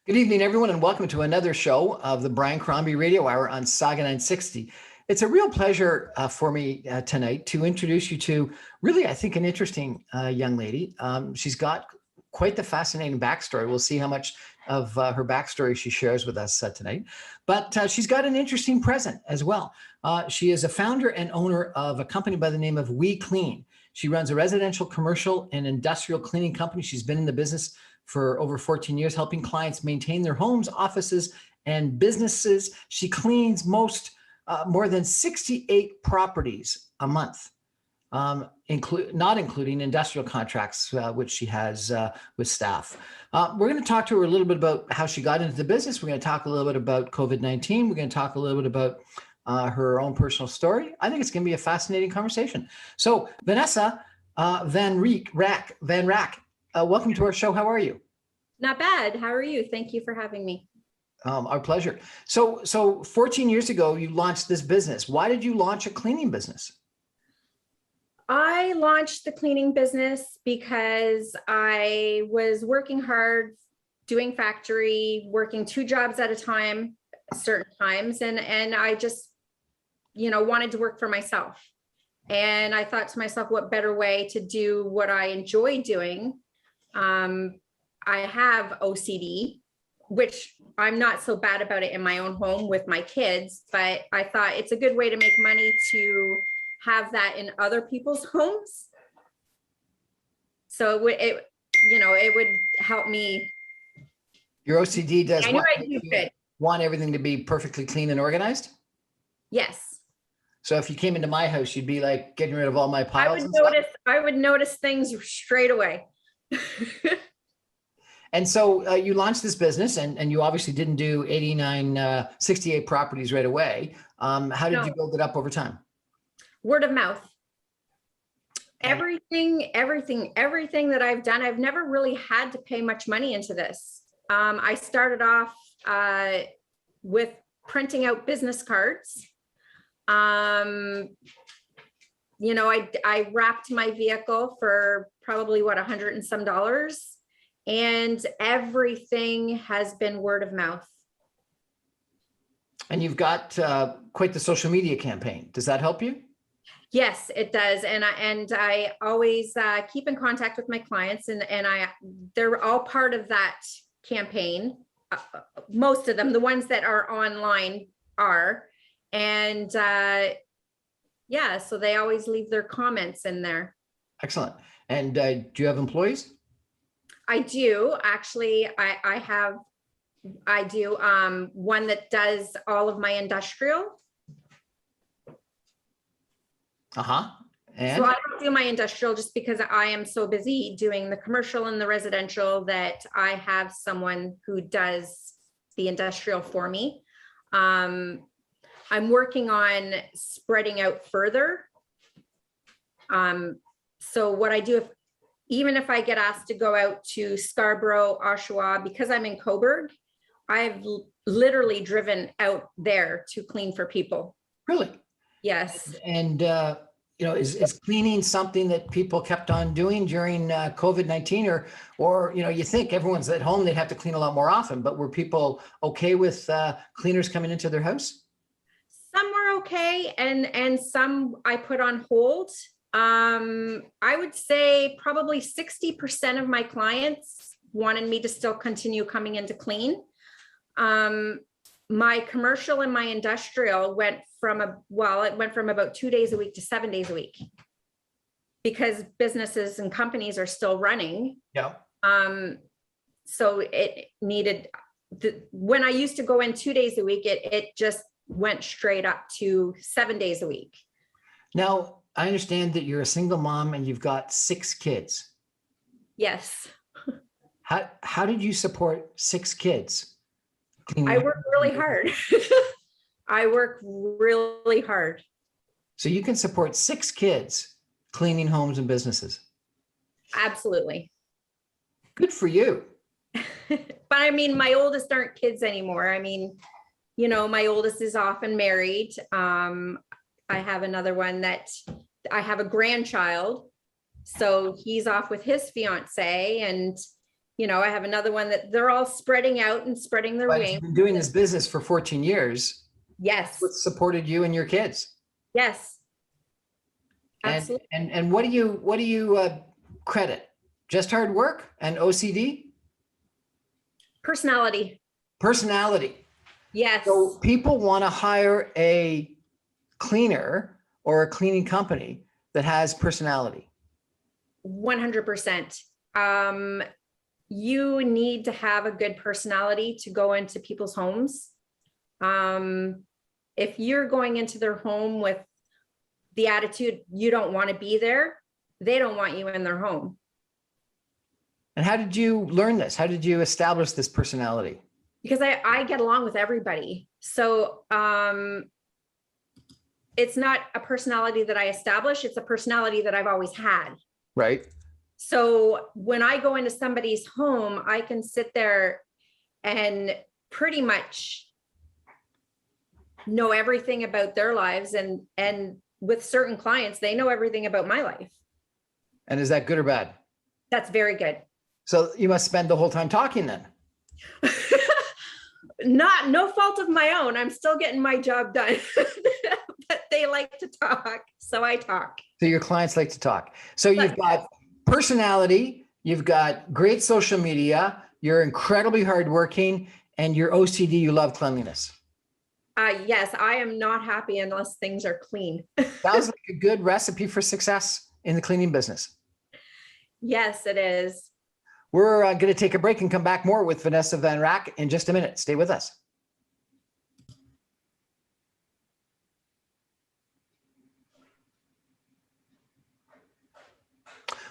Good evening, everyone, and welcome to another show of the Brian Crombie Radio Hour on Saga 960. It's a real pleasure for me tonight to introduce you to really, I think, an interesting young lady. She's got quite the fascinating backstory. We'll see how much of her backstory she shares with us tonight. But she's got an interesting present as well. She is a founder and owner of a company by the name of We Clean. She runs a residential, commercial, and industrial cleaning company. She's been in the business for over 14 years, helping clients maintain their homes, offices, and businesses. She cleans more than 68 properties a month, not including industrial contracts, which she has with staff. We're going to talk to her a little bit about how she got into the business. We're going to talk a little bit about COVID-19. We're going to talk a little bit about her own personal story. I think it's going to be a fascinating conversation. So Vanessa Van Raak, welcome to our show. How are you? Not bad. How are you? Thank you for having me. Our pleasure. So 14 years ago, you launched this business. Why did you launch a cleaning business? I launched the cleaning business because I was working hard, doing factory, working 2 jobs at a time, certain times. And I just, wanted to work for myself. And I thought to myself, what better way to do what I enjoy doing? I have OCD, which I'm not so bad about it in my own home with my kids, but I thought it's a good way to make money to have that in other people's homes. So it would help me. Your OCD does I knew I do good. Want everything to be perfectly clean and organized? Yes. So if you came into my house, you'd be like getting rid of all my piles I would notice things straight away. And so you launched this business and you obviously didn't do 68 properties right away. How did you build it up over time? Word of mouth. Everything that I've done, I've never really had to pay much money into this. I started off with printing out business cards. I wrapped my vehicle for probably $100 and some, and everything has been word of mouth. And you've got quite the social media campaign. Does that help you? Yes, it does. And I always keep in contact with my clients, and they're all part of that campaign. Most of them, the ones that are online are. And so they always leave their comments in there. Excellent. And do you have employees? I do. Actually, I do one that does all of my industrial. And so I don't do my industrial just because I am so busy doing the commercial and the residential that I have someone who does the industrial for me. I'm working on spreading out further. So what I do, even if I get asked to go out to Scarborough, Oshawa, because I'm in Cobourg, I've literally driven out there to clean for people. Really? Yes. And is cleaning something that people kept on doing during COVID-19, or you think everyone's at home, they'd have to clean a lot more often, but were people okay with cleaners coming into their house? Some were okay, and some I put on hold. I would say probably 60% of my clients wanted me to still continue coming in to clean. My commercial and my industrial went from about 2 days a week to 7 days a week, because businesses and companies are still running. Yeah. So it needed, when I used to go in 2 days a week, it just went straight up to 7 days a week. Now, I understand that you're a single mom and you've got 6 kids. Yes. How did you support 6 kids? I work really hard. I work really hard. So you can support 6 kids cleaning homes and businesses. Absolutely. Good for you. But I mean, my oldest aren't kids anymore. I mean, my oldest is off and married. I have another one that I have a grandchild. So he's off with his fiance, and I have another one that they're all spreading out and spreading their But wings. you've been doing this business for 14 years. Yes. What supported you and your kids? Yes. And, Absolutely. and what do you credit? Just hard work and OCD? Personality. Personality. Yes. So people want to hire a cleaner or a cleaning company that has personality. 100%. You need to have a good personality to go into people's homes. If you're going into their home with the attitude you don't want to be there, they don't want you in their home. And how did you learn this? How did you establish this personality? Because I get along with everybody. So it's not a personality that I establish. It's a personality that I've always had. Right. So when I go into somebody's home, I can sit there and pretty much know everything about their lives. And with certain clients, they know everything about my life. And is that good or bad? That's very good. So you must spend the whole time talking then. No fault of my own. I'm still getting my job done, but they like to talk. So I talk. So your clients like to talk. So you've got personality, you've got great social media, you're incredibly hardworking, and you're OCD, you love cleanliness. Yes, I am not happy unless things are clean. Sounds like a good recipe for success in the cleaning business. Yes, it is. We're going to take a break and come back more with Vanessa Van Raak in just a minute. Stay with us.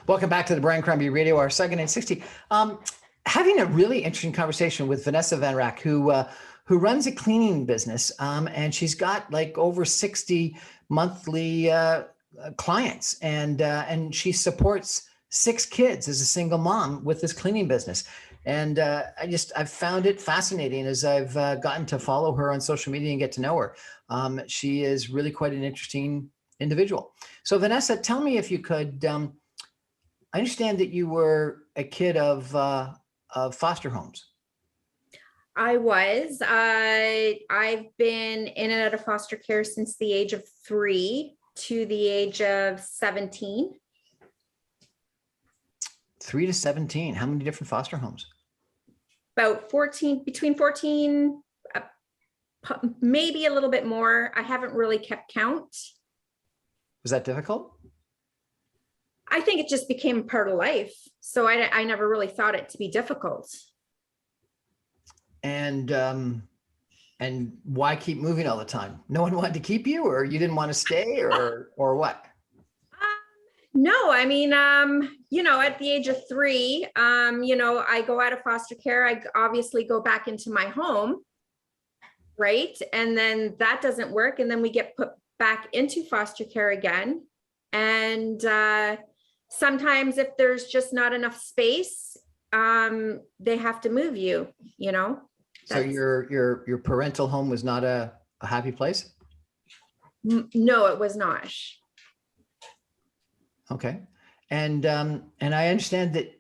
Welcome back to the Brian Crombie Radio Hour, Second and 60. Having a really interesting conversation with Vanessa Van Raak, who runs a cleaning business, and she's got like over 60 monthly clients, and she supports 6 kids as a single mom with this cleaning business. And I've found it fascinating as I've gotten to follow her on social media and get to know her. She is really quite an interesting individual. So Vanessa, tell me if you could, I understand that you were a kid of foster homes. I was. I've been in and out of foster care since the age of 3 to the age of 17. 3 to 17. How many different foster homes? About 14, between 14, maybe a little bit more. I haven't really kept count. Was that difficult? I think it just became part of life. So I never really thought it to be difficult. And why keep moving all the time? No one wanted to keep you, or you didn't want to stay, or what? No, I mean, at the age of 3, I go out of foster care. I obviously go back into my home, right? And then that doesn't work. And then we get put back into foster care again. And sometimes if there's just not enough space, they have to move you, So your parental home was not a happy place? No, it was not. Okay. And I understand that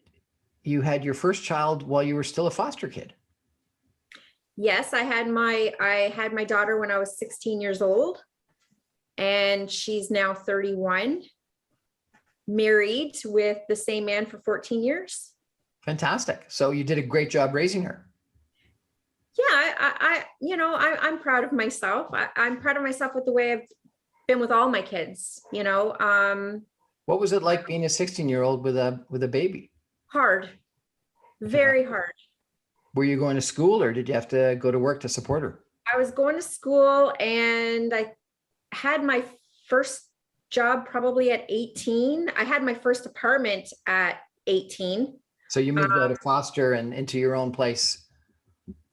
you had your first child while you were still a foster kid. Yes, I had my daughter when I was 16 years old, and she's now 31, married with the same man for 14 years. Fantastic. So you did a great job raising her. Yeah, I'm proud of myself. I'm proud of myself with the way I've been with all my kids, What was it like being a 16-year-old with a baby? Hard, very hard. Were you going to school, or did you have to go to work to support her? I was going to school, and I had my first job probably at 18. I had my first apartment at 18. So you moved out of foster and into your own place,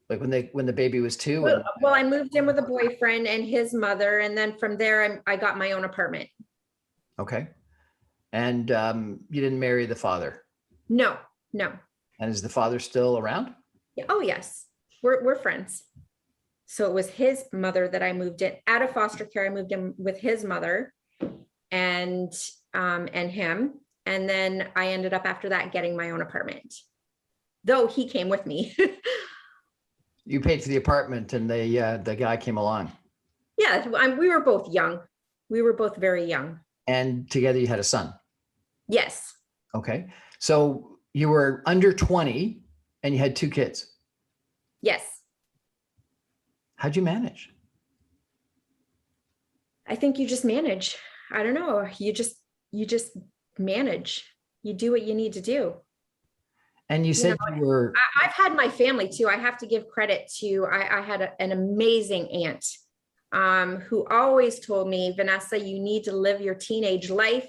like when the baby was 2? Well, I moved in with a boyfriend and his mother, and then from there I got my own apartment. Okay. And you didn't marry the father? No. And is the father still around? Yeah. Oh yes, we're friends. So it was his mother that I moved in out of foster care. I moved in with his mother and him, and then I ended up after that getting my own apartment. though he came with me. You paid for the apartment and the guy came along. Yeah, we were both young. We were both very young. And together you had a son. Yes. Okay. So you were under 20 and you had 2 kids. Yes. How'd you manage? I think you just manage. I don't know. You just manage. You do what you need to do. And you said you were. I've had my family too. I have to give credit to, I had an amazing aunt who always told me, Vanessa, you need to live your teenage life.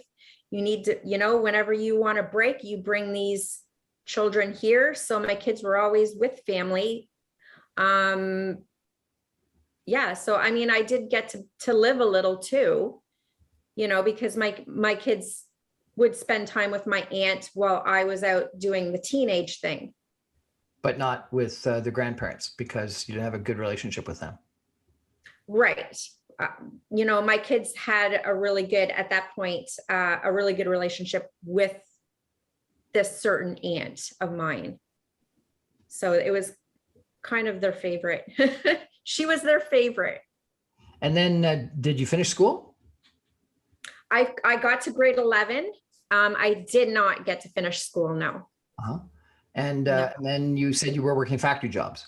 You need to, whenever you want to break, you bring these children here. So my kids were always with family. Yeah. So, I mean, I did get to live a little too, because my kids would spend time with my aunt while I was out doing the teenage thing. But not with the grandparents because you didn't have a good relationship with them. Right. My kids had a really good, at that point, a really good relationship with this certain aunt of mine. So it was kind of their favorite. She was their favorite. And then did you finish school? I got to grade 11. I did not get to finish school, no. Uh-huh. And No. then you said you were working factory jobs.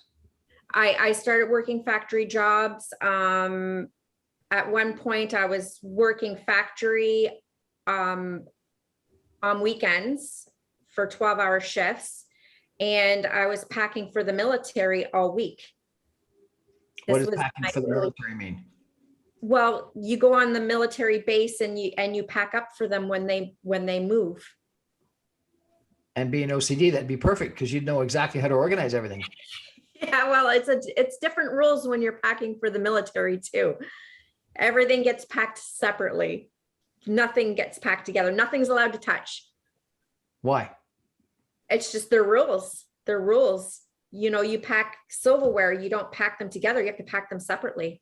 I started working factory jobs. At one point I was working factory on weekends for 12-hour shifts, and I was packing for the military all week. What does packing for the military mean? Well, you go on the military base and you pack up for them when they move. And being OCD, that'd be perfect because you'd know exactly how to organize everything. Yeah, well, it's different rules when you're packing for the military too. Everything gets packed separately. Nothing gets packed together. Nothing's allowed to touch. Why? It's just their rules. Their rules. You pack silverware, you don't pack them together. You have to pack them separately.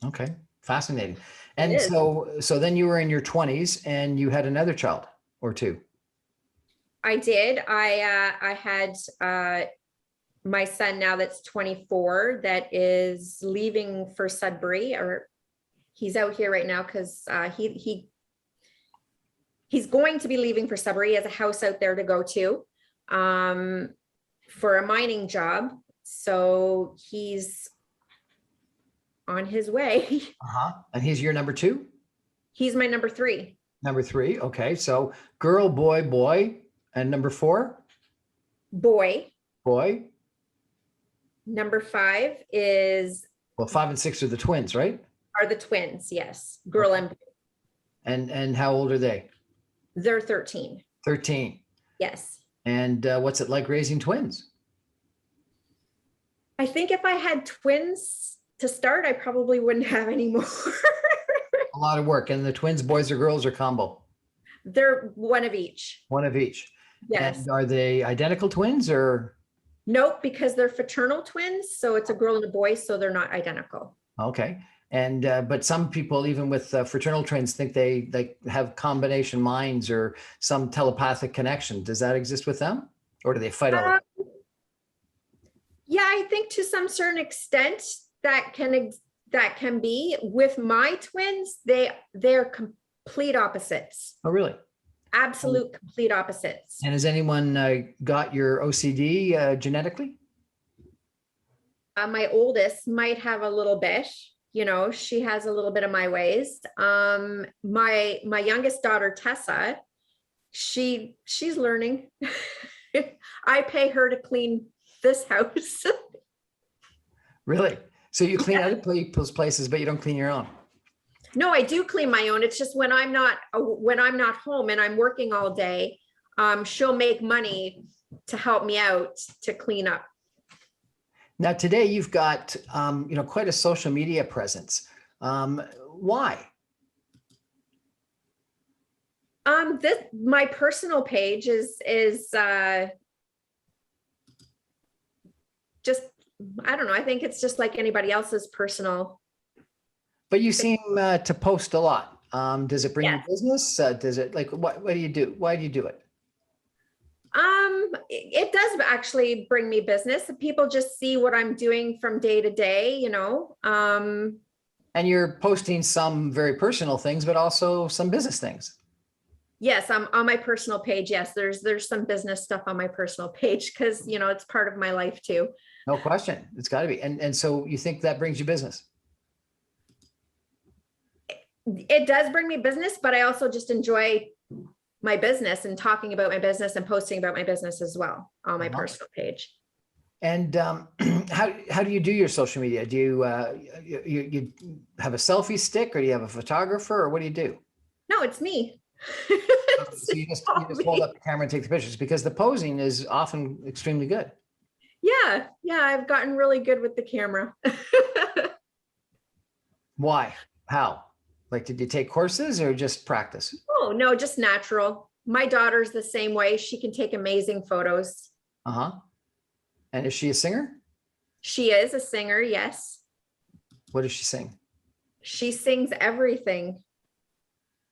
Okay, fascinating. And so then you were in your 20s and you had another child or 2. I did. I had my son now that's 24 that is leaving for Sudbury, or he's out here right now because he's going to be leaving for Sudbury. He has a house out there to go to for a mining job. So he's on his way. Uh-huh. And he's your number 2? He's my number 3. Number 3. Okay. So girl, boy, boy. And number 4? Boy. Boy. Number 5 is. Well, 5 and 6 are the twins, right? Are the twins. Yes. Girl and boy. And how old are they? They're 13. 13. Yes. And what's it like raising twins? I think if I had twins to start, I probably wouldn't have any more. A lot of work. And the twins, boys or girls, or combo? They're one of each. One of each. Yes. And are they identical twins or? Nope, because they're fraternal twins. So it's a girl and a boy, so they're not identical. Okay. And but some people, even with fraternal twins, think they have combination minds or some telepathic connection. Does that exist with them, or do they fight all the time? Yeah, I think to some certain extent that can be. With my twins, they're complete opposites. Oh, really? Absolute complete opposites. And has anyone got your OCD genetically? My oldest might have a little bit. She has a little bit of my ways. My youngest daughter, Tessa, she's learning. I pay her to clean this house. Really? So you clean other people's places, but you don't clean your own? No, I do clean my own. It's just when I'm not home and I'm working all day, she'll make money to help me out to clean up. Now, today you've got, quite a social media presence. Why? My personal page is just, I don't know. I think it's just like anybody else's personal. But you seem to post a lot. Does it bring you business? Does it what do you do? Why do you do it? It does actually bring me business. People just see what I'm doing from day to day, you know. And you're posting some very personal things, but also some business things. Yes, I'm on my personal page. Yes, there's some business stuff on my personal page because, you know, it's part of my life too. No question. It's got to be. And so you think that brings you business? It does bring me business, but I also just enjoy my business and talking about my business and posting about my business as well on my personal page. And how do you do your social media? Do you, you have a selfie stick, or do you have a photographer, or what do you do? No, it's me. So you just hold up the camera and take the pictures, because the posing is often extremely good. Yeah, I've gotten really good with the camera. Why? How? Like, did you take courses or just practice? Oh, no, just natural. My daughter's the same way. She can take amazing photos. Uh-huh. And is she a singer? She is a singer, yes. What does she sing? She sings everything.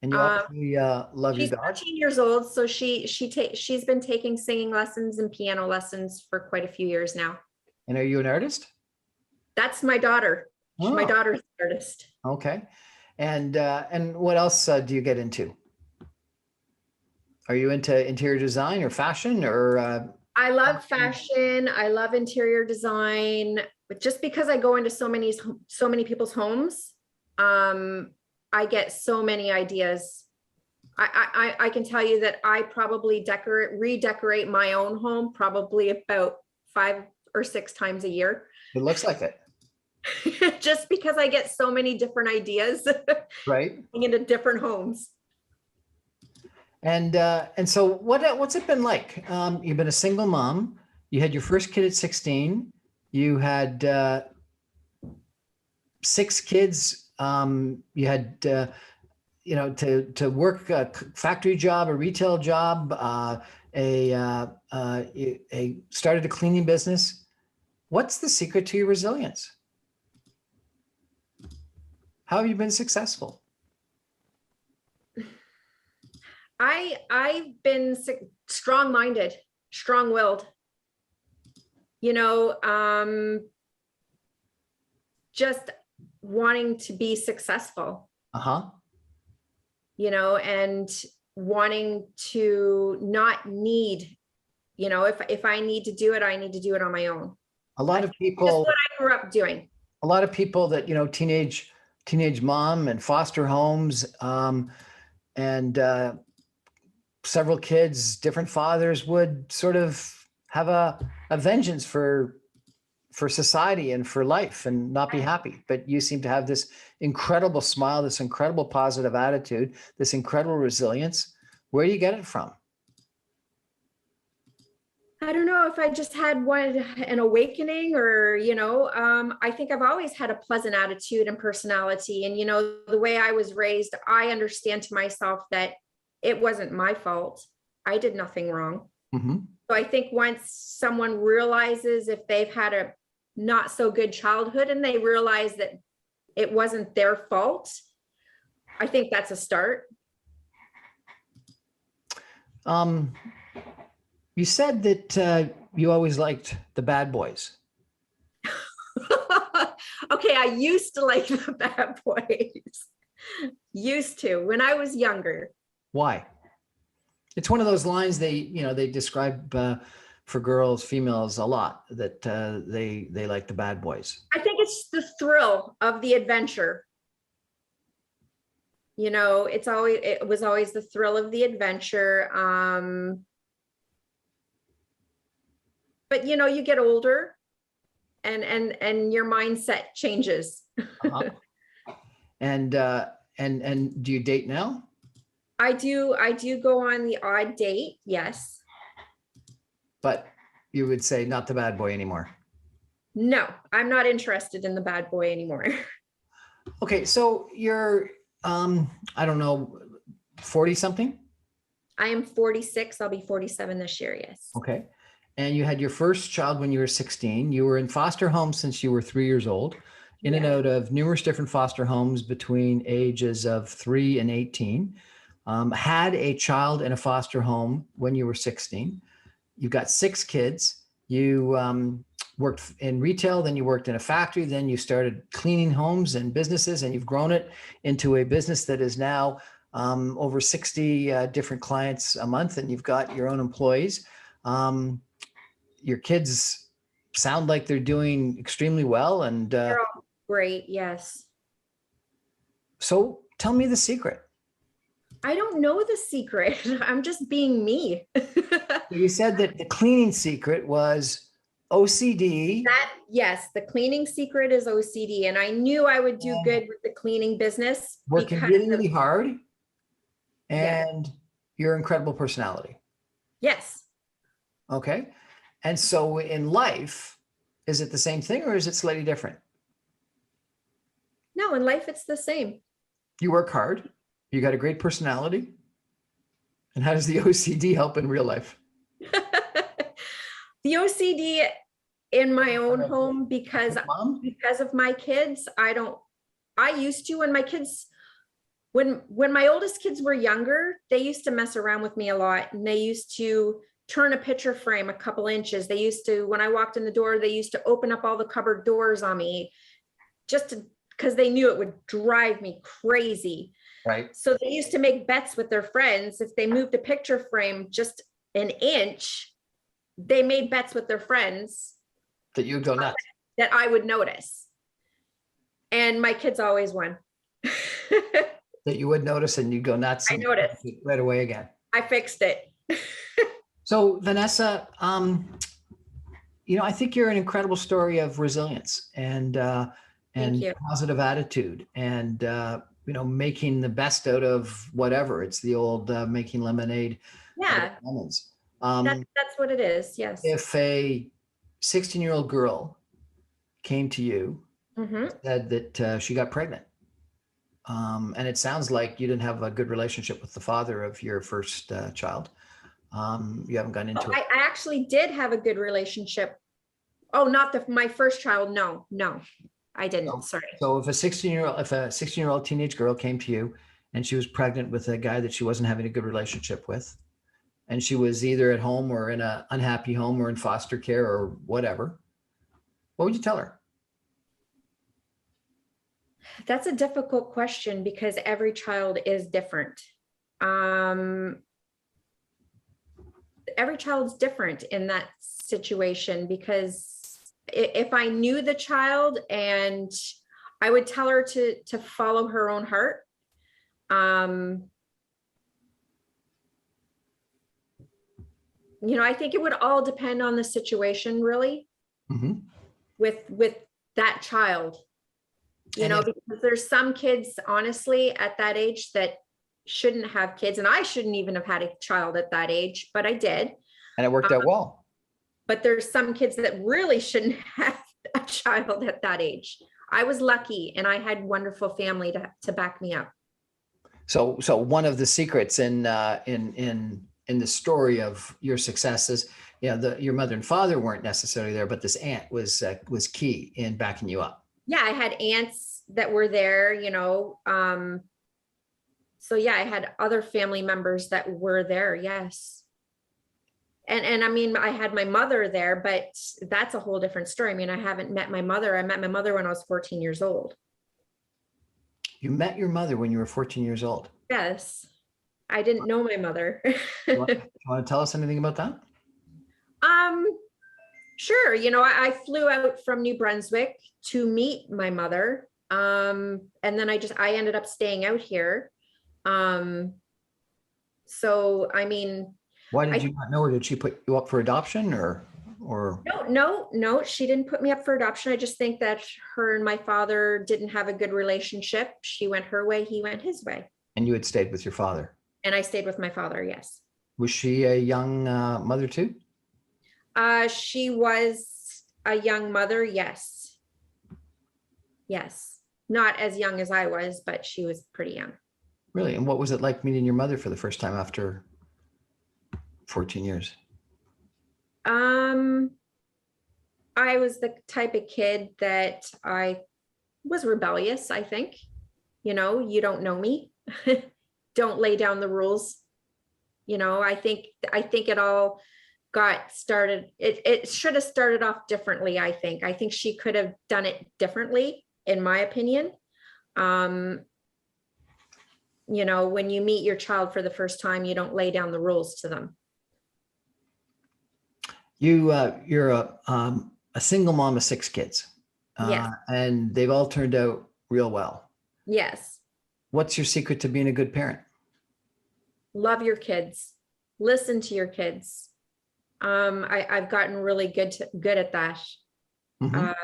And you obviously love your dog. She's 13 years old, so she's been taking singing lessons and piano lessons for quite a few years now. And are you an artist? That's my daughter. Oh. My daughter's an artist. Okay. And what else do you get into? Are you into interior design or fashion, or? I love fashion. I love interior design, but just because I go into so many people's homes, I get so many ideas. I can tell you that I probably redecorate my own home probably about 5 or 6 times a year. It looks like it. Just because I get so many different ideas, right, into different homes. And so what's it been like? You've been a single mom. You had your first kid at 16. You had 6 kids. You had to work a factory job, a retail job, started a cleaning business. What's the secret to your resilience? How have you been successful? I've been strong-minded, strong-willed, just wanting to be successful. And wanting to not need, if I need to do it, I need to do it on my own. A lot of people, just what I grew up doing. A lot of people that, teenage mom and foster homes, and several kids, different fathers would sort of have a vengeance for society and for life and not be happy. But you seem to have this incredible smile, this incredible positive attitude, this incredible resilience. Where do you get it from? I don't know if I just had an awakening or, I think I've always had a pleasant attitude and personality. And, the way I was raised, I understand to myself that it wasn't my fault. I did nothing wrong. Mm-hmm. So I think once someone realizes if they've had a not so good childhood and they realize that it wasn't their fault, I think that's a start. You said that you always liked the bad boys. Okay, I used to like the bad boys. Used to, when I was younger. Why? It's one of those lines they describe for girls, females a lot, that they like the bad boys. I think it's the thrill of the adventure. It was always the thrill of the adventure. But you get older and your mindset changes. Uh-huh. And do you date now? I do go on the odd date, yes. But you would say not the bad boy anymore. No, I'm not interested in the bad boy anymore. Okay, so you're I don't know, 40 something? I am 46. I'll be 47 this year, yes. Okay. And you had your first child when you were 16. You were in foster homes since you were 3 years old, in and out of numerous different foster homes between ages of 3 and 18. Had a child in a foster home when you were 16. You've got 6 kids. You worked in retail, then you worked in a factory, then you started cleaning homes and businesses, and you've grown it into a business that is now over 60 different clients a month, and you've got your own employees. Your kids sound like they're doing extremely well. And They're all great. Yes. so tell me the secret. I don't know the secret. I'm just being me. You said that the cleaning secret was OCD. Yes, the cleaning secret is OCD. And I knew I would do good with the cleaning business Working because really, really hard, yeah. and your incredible personality. Yes. Okay. And so in life, is it the same thing or is it slightly different? No, in life, it's the same. You work hard. You got a great personality. And how does the OCD help in real life? The OCD in my own home because Mom? of my kids, I used to when my kids when my oldest kids were younger, they used to mess around with me a lot, and they used to turn a picture frame a couple inches. They used to, when I walked in the door, they used to open up all the cupboard doors on me just because they knew it would drive me crazy. Right. So they used to make bets with their friends. If they moved a picture frame just an inch, they made bets with their friends That you would go nuts. that I would notice. And my kids always won. That you would notice and you'd go nuts. I noticed. Right away again. I fixed it. So Vanessa, I think you're an incredible story of resilience and positive attitude and, making the best out of whatever. It's the old making lemonade. Yeah, lemons. that's what it is. Yes. If a 16-year-old girl came to you, said that she got pregnant, and it sounds like you didn't have a good relationship with the father of your first child. You haven't gone into it. I actually did have a good relationship. Oh, not my first child. No, I didn't. Sorry. So if a 16-year-old teenage girl came to you and she was pregnant with a guy that she wasn't having a good relationship with, and she was either at home or in an unhappy home or in foster care or whatever, what would you tell her? That's a difficult question because every child is different. Every child's different in that situation, because if I knew the child, and I would tell her to follow her own heart. I think it would all depend on the situation, really, with that child. Because there's some kids, honestly, at that age that shouldn't have kids, and I shouldn't even have had a child at that age, but I did. And it worked out well. But there's some kids that really shouldn't have a child at that age. I was lucky, and I had wonderful family to back me up. So one of the secrets in the story of your successes, your mother and father weren't necessarily there, but this aunt was key in backing you up. Yeah, I had aunts that were there, so yeah, I had other family members that were there. Yes. And I mean, I had my mother there, but that's a whole different story. I mean, I haven't met my mother. I met my mother when I was 14 years old. You met your mother when you were 14 years old? Yes. I didn't know my mother. You want to tell us anything about that? Sure. I flew out from New Brunswick to meet my mother. And then I ended up staying out here. So, I mean, why did you not know her? Did she put you up for adoption or? No, she didn't put me up for adoption. I just think that her and my father didn't have a good relationship. She went her way, he went his way. And you had stayed with your father? And I stayed with my father, yes. Was she a young mother too? She was a young mother, yes. Yes. Not as young as I was, but she was pretty young. Really? And what was it like meeting your mother for the first time after 14 years? I was the type of kid that I was rebellious, I think. You don't know me. Don't lay down the rules. I think it all got started. It should have started off differently, I think. I think she could have done it differently, in my opinion. You know, when you meet your child for the first time, you don't lay down the rules to them. You're a single mom of 6 kids, Yes. and they've all turned out real well. Yes. What's your secret to being a good parent? Love your kids. Listen to your kids. I've gotten really good at that. Mhm.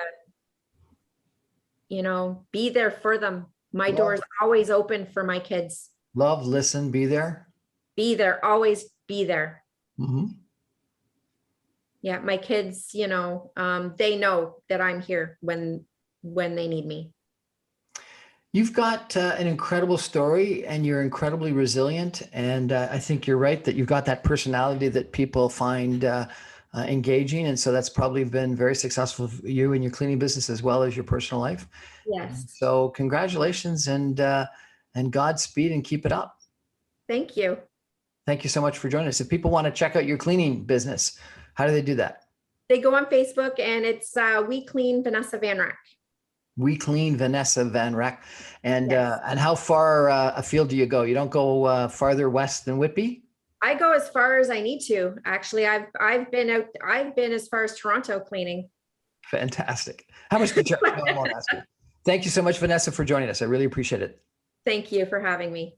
You know, be there for them. My Love. door is always open for my kids. Love, listen, be there. Be there, always be there. Mhm. Yeah, my kids, you know, they know that I'm here when they need me. You've got an incredible story, and you're incredibly resilient. And I think you're right that you've got that personality that people find engaging. And so that's probably been very successful for you in your cleaning business as well as your personal life. And Yes. so congratulations and Godspeed, and keep it up. Thank you. Thank you so much for joining us. If people want to check out your cleaning business, how do they do that? They go on Facebook and it's We Clean Vanessa Van Raak. We Clean Vanessa Van Raak. And Yes. and how far afield do you go? You don't go farther west than Whitby? I go as far as I need to. Actually, I've been as far as Toronto cleaning. Fantastic. How much do you charge? No, I won't ask you. Thank you so much, Vanessa, for joining us. I really appreciate it. Thank you for having me.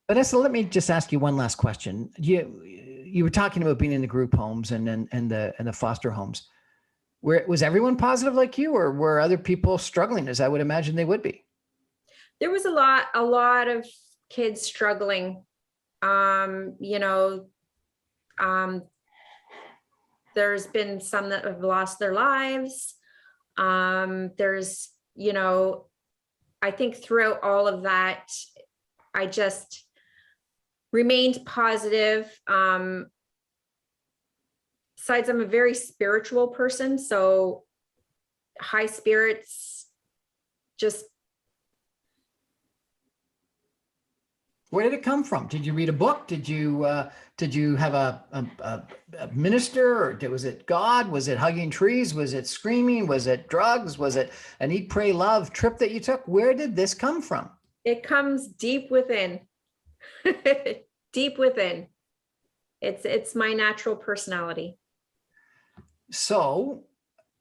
Vanessa, let me just ask you one last question. You were talking about being in the group homes and the foster homes. Was everyone positive like you, or were other people struggling, as I would imagine they would be? There was a lot of kids struggling. You know, there's been some that have lost their lives. There's, you know, I think throughout all of that, I just remained positive. Besides, I'm a very spiritual person, so high spirits, just. Where did it come from? Did you read a book? Did you have a minister, or was it God? Was it hugging trees? Was it screaming? Was it drugs? Was it an eat, pray, love trip that you took? Where did this come from? It comes deep within. Deep within. It's my natural personality. So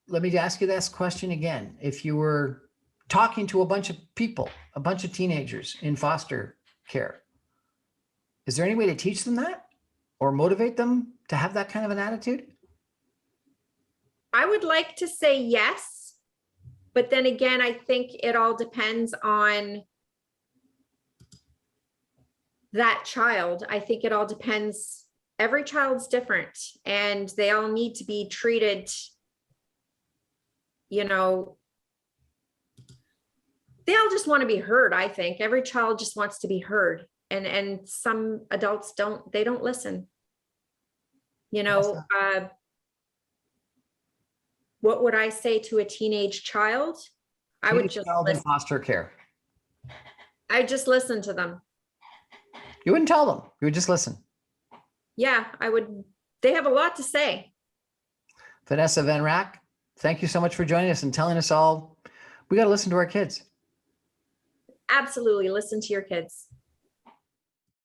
let me ask you this question again. If you were talking to a bunch of people, a bunch of teenagers in foster care, is there any way to teach them that or motivate them to have that kind of an attitude? I would like to say yes, but then again, I think it all depends on that child. I think it all depends. Every child's different and they all need to be treated, you know, they all just want to be heard. I think every child just wants to be heard, and some adults don't listen. You know, what would I say to a teenage child? I would just in foster care. I just listen to them. You wouldn't tell them. You would just listen. Yeah, I would. They have a lot to say. Vanessa Van Raak, thank you so much for joining us and telling us all we got to listen to our kids. Absolutely. Listen to your kids.